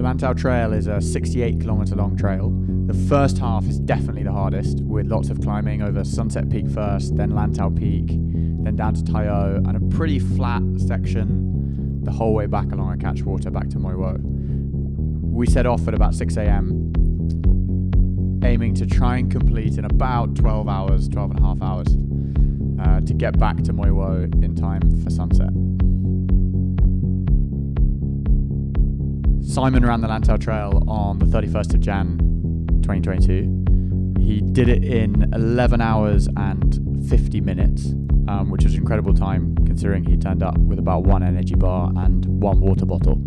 The Lantau Trail is a 68-kilometre long trail. The first half is definitely the hardest, with lots of climbing over Sunset Peak first, then Lantau Peak, then down to Tai O, and a pretty flat section the whole way back along a catchwater back to Moi Wo. We set off at about 6 a.m, aiming to try and complete in about 12 and a half hours, to get back to Moi Wo in time for sunset. Simon ran the Lantau Trail on the 31st of Jan 2022. He did it in 11 hours and 50 minutes, which was an incredible time considering he turned up with about 1 energy bar and 1 water bottle.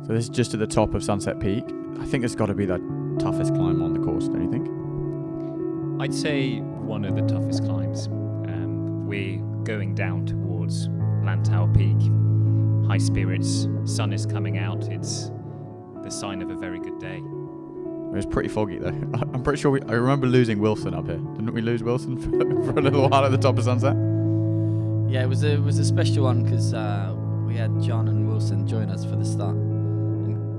So this is just at the top of Sunset Peak. I think it's got to be the toughest climb on the course, don't you think? I'd say one of the toughest climbs. We're going down towards Lantau Peak. High spirits, sun is coming out. It's the sign of a very good day. It was pretty foggy though. I'm pretty sure I remember losing Wilson up here. Didn't we lose Wilson for a little while at the top of Sunset? Yeah, it was a special one because we had John and Wilson join us for the start.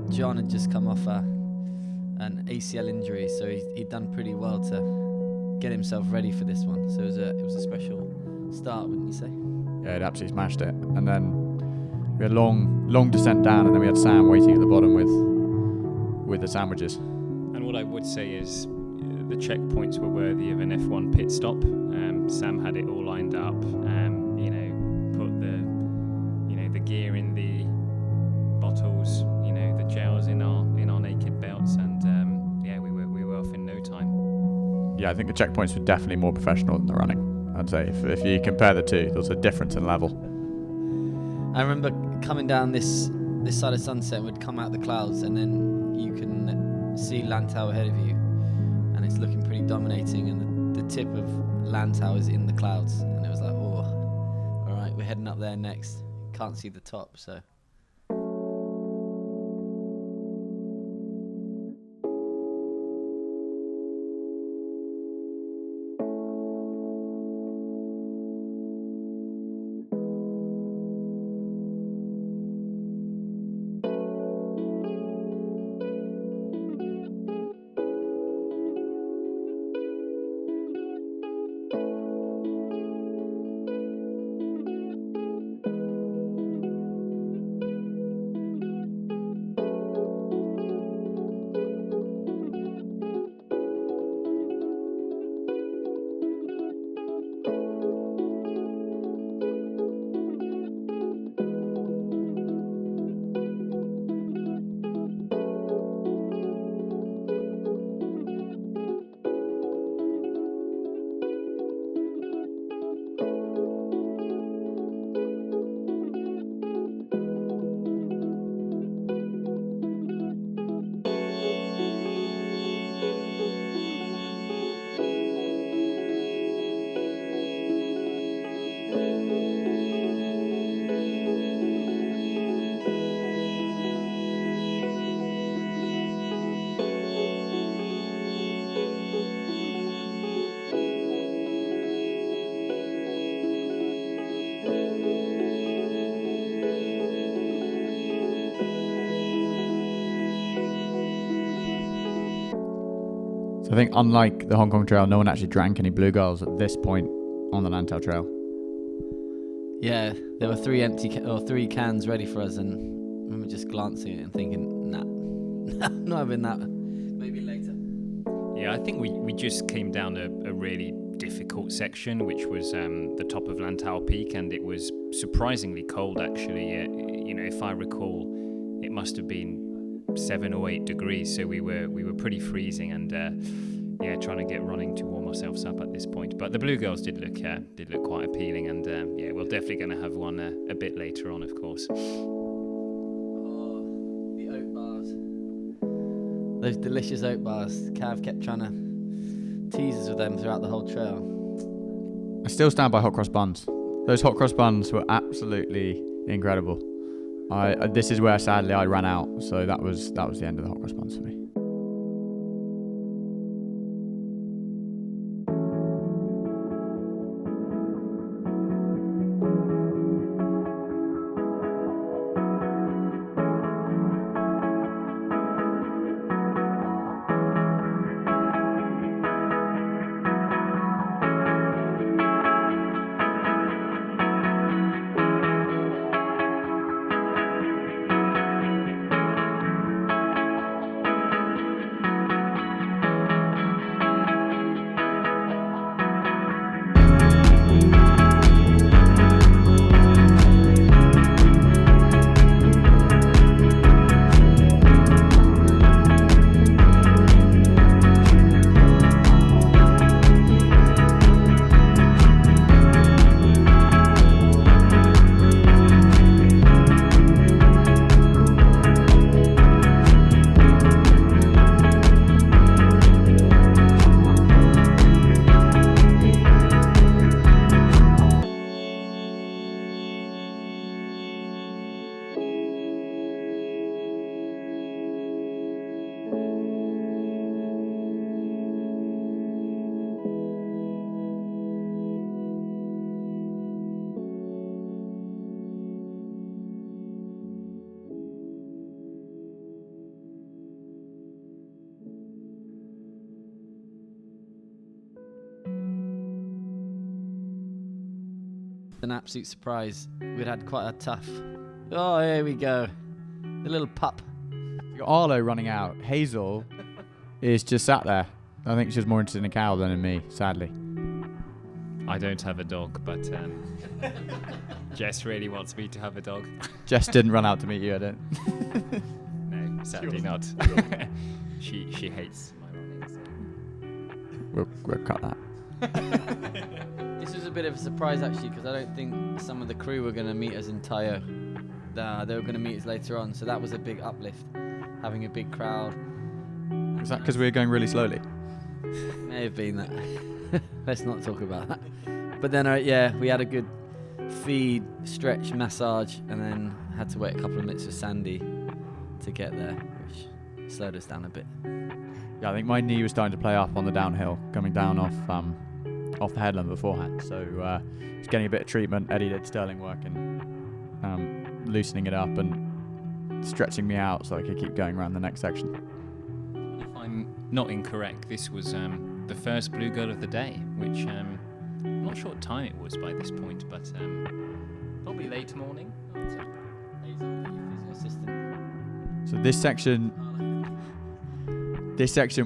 John had just come off an ACL injury, so he'd done pretty well to get himself ready for this one. So it was a special start, wouldn't you say? Yeah, it absolutely smashed it. And then we had long descent down, and then we had Sam waiting at the bottom with the sandwiches. And what I would say is the checkpoints were worthy of an F1 pit stop. Sam had it all lined up. Put the gear in the bottles, the gels in our naked belts, and we were off in no time. Yeah, I think the checkpoints were definitely more professional than the running. I'd say if you compare the two, there's a difference in level. I remember coming down this side of sunset, we'd come out the clouds, and then you can see Lantau ahead of you, and it's looking pretty dominating, and the tip of Lantau is in the clouds, and it was like, oh, all right, we're heading up there next. Can't see the top, so. So I think unlike the Hong Kong Trail, no one actually drank any bluegills at this point on the Lantau Trail. Yeah, there were 3 cans ready for us, and I remember just glancing at it and thinking, nah, not having that. Maybe later. Yeah, I think we just came down a really difficult section, which was the top of Lantau Peak, and it was surprisingly cold actually. If I recall, it must have been 7 or 8 degrees, so we were pretty freezing, and trying to get running to warm ourselves up at this point. But the bluegills did look quite appealing, and we're definitely going to have one a bit later on, of course. Oh, the oat bars. Those delicious oat bars. Cav kept trying to tease us with them throughout the whole trail. I still stand by hot cross buns. Those hot cross buns were absolutely incredible. This is where sadly I ran out, so that was the end of the hot cross buns for me. An absolute surprise. We'd had quite a tough... Oh, here we go. The little pup. You got Arlo running out. Hazel is just sat there. I think she's more interested in a cow than in me, sadly. I don't have a dog, but Jess really wants me to have a dog. Jess didn't run out to meet you, I don't. No, sadly not. She hates my running. So. We'll cut that. This was a bit of a surprise actually, because I don't think some of the crew were going to meet us in Tai O. They were going to meet us later on, so that was a big uplift, having a big crowd. Is that because we were going really slowly? May have been that. Let's not talk about that. But then, we had a good feed, stretch, massage, and then had to wait a couple of minutes for Sandy to get there, which slowed us down a bit. Yeah, I think my knee was starting to play up on the downhill, coming down off the headland beforehand. So it's getting a bit of treatment. Eddie did sterling work and loosening it up and stretching me out so I could keep going around the next section. If I'm not incorrect, this was the first bluegill of the day, which I'm not sure what time it was by this point, but probably late morning. So this section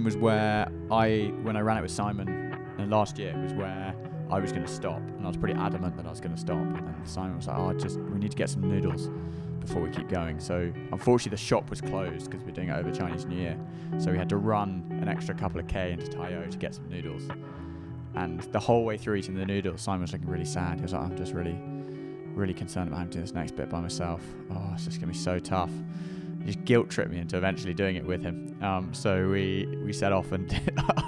was where when I ran it with Simon, and last year was where I was going to stop, and I was pretty adamant that I was going to stop, and Simon was like, we need to get some noodles before we keep going. So unfortunately the shop was closed because we're doing it over Chinese New Year, so we had to run an extra couple of K into Tai O to get some noodles. And the whole way through eating the noodles, Simon was looking really sad. He was like, I'm just really, really concerned about having to do this next bit by myself. Oh, it's just going to be so tough. He just guilt-tripped me into eventually doing it with him. So we set off, and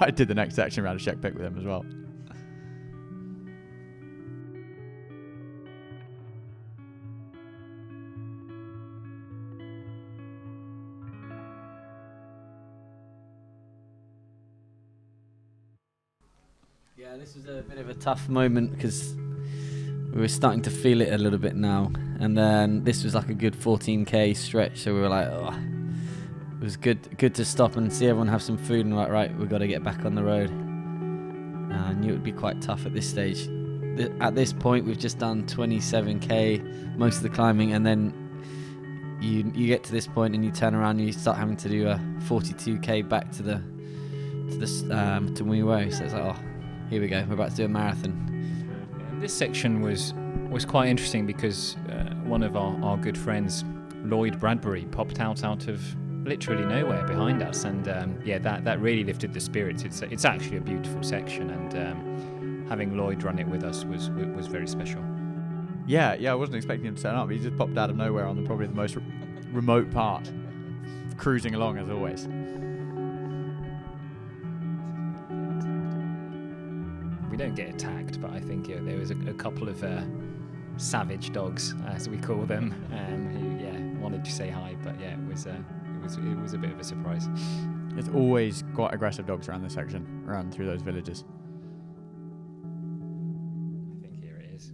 I did the next section around a Shek Pik with him as well. Yeah, this was a bit of a tough moment because we were starting to feel it a little bit now, and then this was like a good 14k stretch, so we were like, was good to stop and see everyone have some food and right, we've got to get back on the road. I knew it would be quite tough at this stage. At this point, we've just done 27k, most of the climbing, and then you get to this point and you turn around and you start having to do a 42k back to Muiwo. So it's like, oh, here we go, we're about to do a marathon. And this section was quite interesting because one of our good friends, Lloyd Bradbury, popped out of literally nowhere behind us, and that really lifted the spirits. It's actually a beautiful section, and having Lloyd run it with us was very special. Yeah, I wasn't expecting him to turn up. He just popped out of nowhere on probably the most remote part, cruising along as always. We don't get attacked, but I think there was a couple of savage dogs, as we call them, who wanted to say hi, but it was a bit of a surprise. There's always quite aggressive dogs around this section, around through those villages. I think here it is.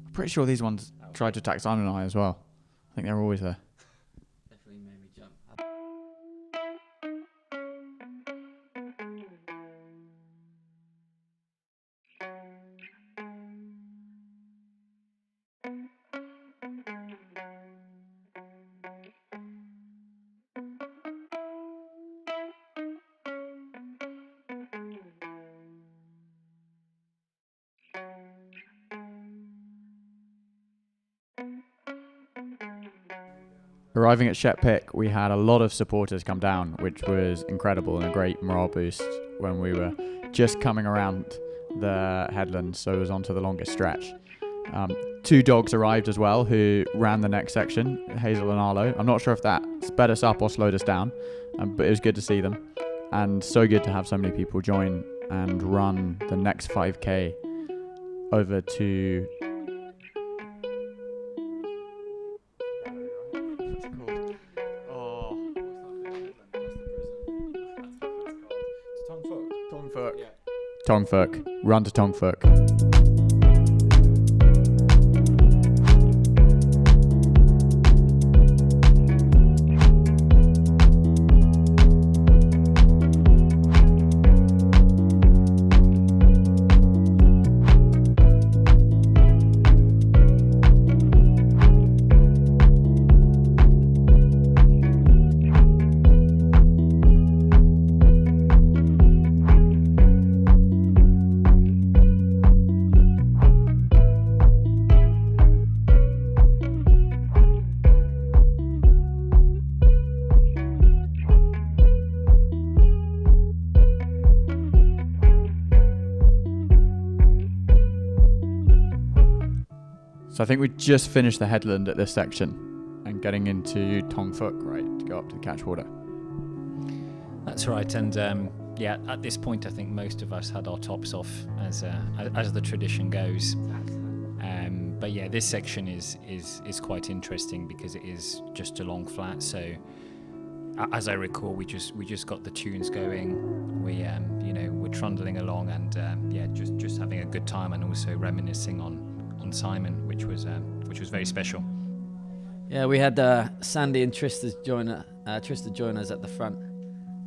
I'm pretty sure these ones tried to attack Simon and I as well. I think they're always there. Definitely made me jump. Arriving at Shep Pick, we had a lot of supporters come down, which was incredible and a great morale boost when we were just coming around the headland, so it was onto the longest stretch. 2 dogs arrived as well who ran the next section, Hazel and Arlo. I'm not sure if that sped us up or slowed us down, but it was good to see them, and so good to have so many people join and run the next 5k over to... Tongfuk. Run to Tongfuk. So I think we just finished the headland at this section and getting into Tongfuk, right, to go up to the Catchwater. That's right, and at this point I think most of us had our tops off, as the tradition goes. But this section is quite interesting because it is just a long flat. So as I recall, we just got the tunes going. We're trundling along and just having a good time, and also reminiscing on Simon, which was very special. Yeah, we had Sandy and Trista join us at the front.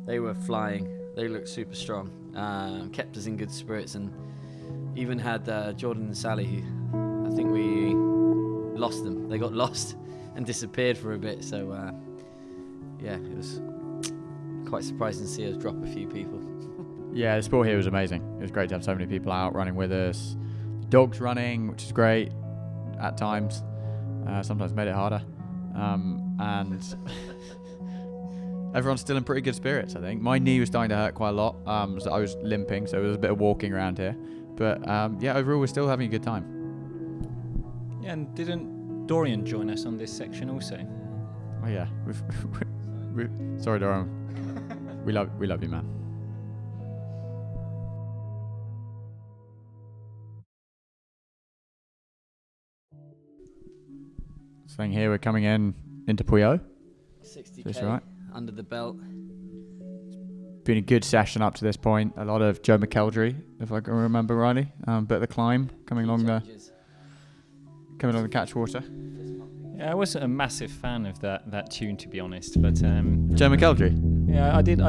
They were flying. They looked super strong. Kept us in good spirits, and even had Jordan and Sally, who I think we lost them. They got lost and disappeared for a bit. So it was quite surprising to see us drop a few people. Yeah, the sport here was amazing. It was great to have so many people out running with us. Dogs running, which is great at times. Sometimes made it harder. And everyone's still in pretty good spirits, I think. My knee was starting to hurt quite a lot. So I was limping, so it was a bit of walking around here. But overall, we're still having a good time. Yeah, and didn't Dorian join us on this section also? Oh yeah. Sorry, Dorian. We love you, man. So here we're coming into Puyo. 60k That's right. under the belt. Been a good session up to this point. A lot of Joe McKeldry, if I can remember rightly. Bit of the climb coming along the Catchwater. Yeah, I wasn't a massive fan of that tune, to be honest, but Joe McKeldry? yeah, I did,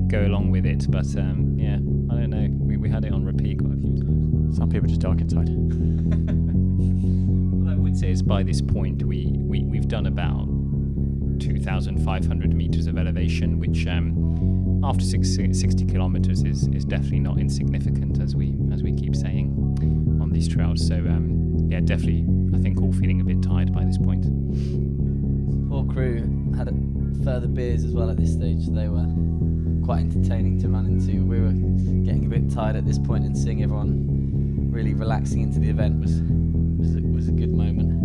go along with it, but yeah, I don't know. We had it on repeat quite a few times. Some people just dark inside. What I would say is by this point we've done about 2,500 meters of elevation, which after 60 kilometers is definitely not insignificant, as we keep saying on these trails. So yeah, definitely, I think all feeling a bit tired by this point. Poor crew had further beers as well at this stage. They were quite entertaining to run into. We were getting a bit tired at this point, and seeing everyone really relaxing into the event was a good moment.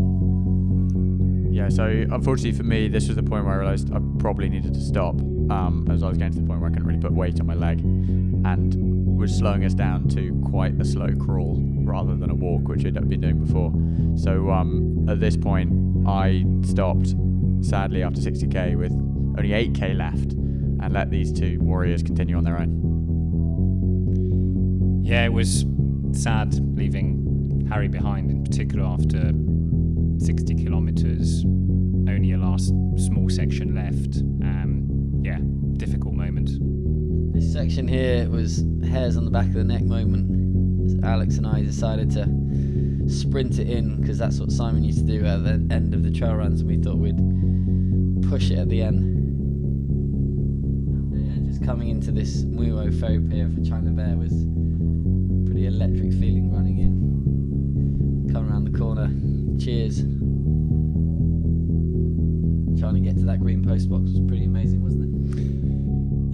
Yeah, so unfortunately for me, this was the point where I realised I probably needed to stop, as I was getting to the point where I couldn't really put weight on my leg, and was slowing us down to quite a slow crawl rather than a walk, which I'd been doing before. So at this point, I stopped, sadly, after 60k with only 8k left, and let these two warriors continue on their own. Yeah, it was sad leaving Harry behind, in particular after 60 kilometers, only a last small section left. Yeah, difficult moment. This section here was hairs on the back of the neck moment. Alex and I decided to sprint it in, because that's what Simon used to do at the end of the trail runs, and we thought we'd push it at the end. And, yeah, just coming into this Muo ferry pier for China Bear was a pretty electric feeling running in. Coming around the corner, cheers. Trying to get to that green post box was pretty amazing, wasn't it?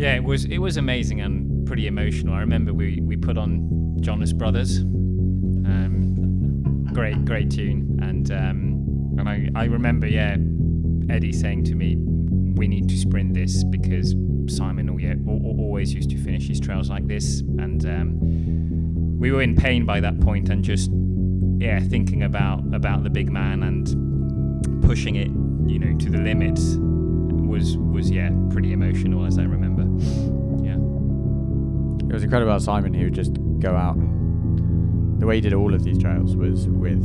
Yeah, it was amazing and pretty emotional. I remember we put on Jonas Brothers, great tune, and I remember Eddie saying to me, we need to sprint this, because Simon always used to finish his trails like this, and we were in pain by that point, and just thinking about the big man and pushing it, to the limits was pretty emotional, as I remember. Yeah, It was incredible how Simon, he would just go out, and the way he did all of these trails was with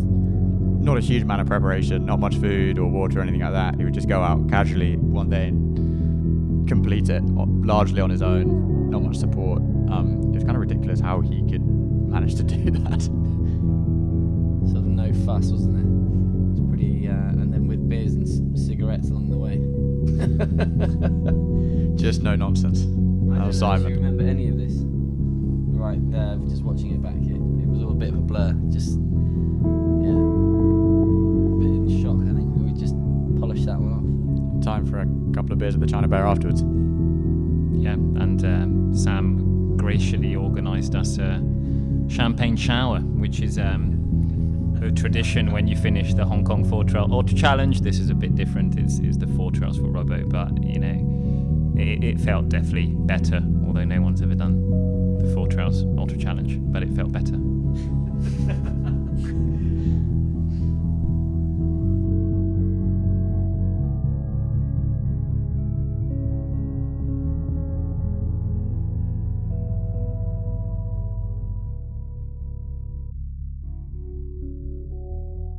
not a huge amount of preparation, not much food or water or anything like that. He would just go out casually one day and complete it largely on his own, not much support. It was kind of ridiculous how he could manage to do that. Sort of no fuss, wasn't it? It was pretty, and then with beers and cigarettes along the way. Just no nonsense. That was I don't Simon. remember any of this. Right there, just watching it back, it was all a bit of a blur. Just, yeah, a bit in shock. I think we just polished that one off. Time for a couple of beers at the China Bear afterwards. yeah, and Sam graciously organised us a champagne shower, which is a tradition when you finish the Hong Kong 4 Trail Ultra Challenge. This is a bit different. It's the 4 trails for Robbo, but it felt definitely better, although no one's ever done the 4 trails Ultra Challenge, but it felt better.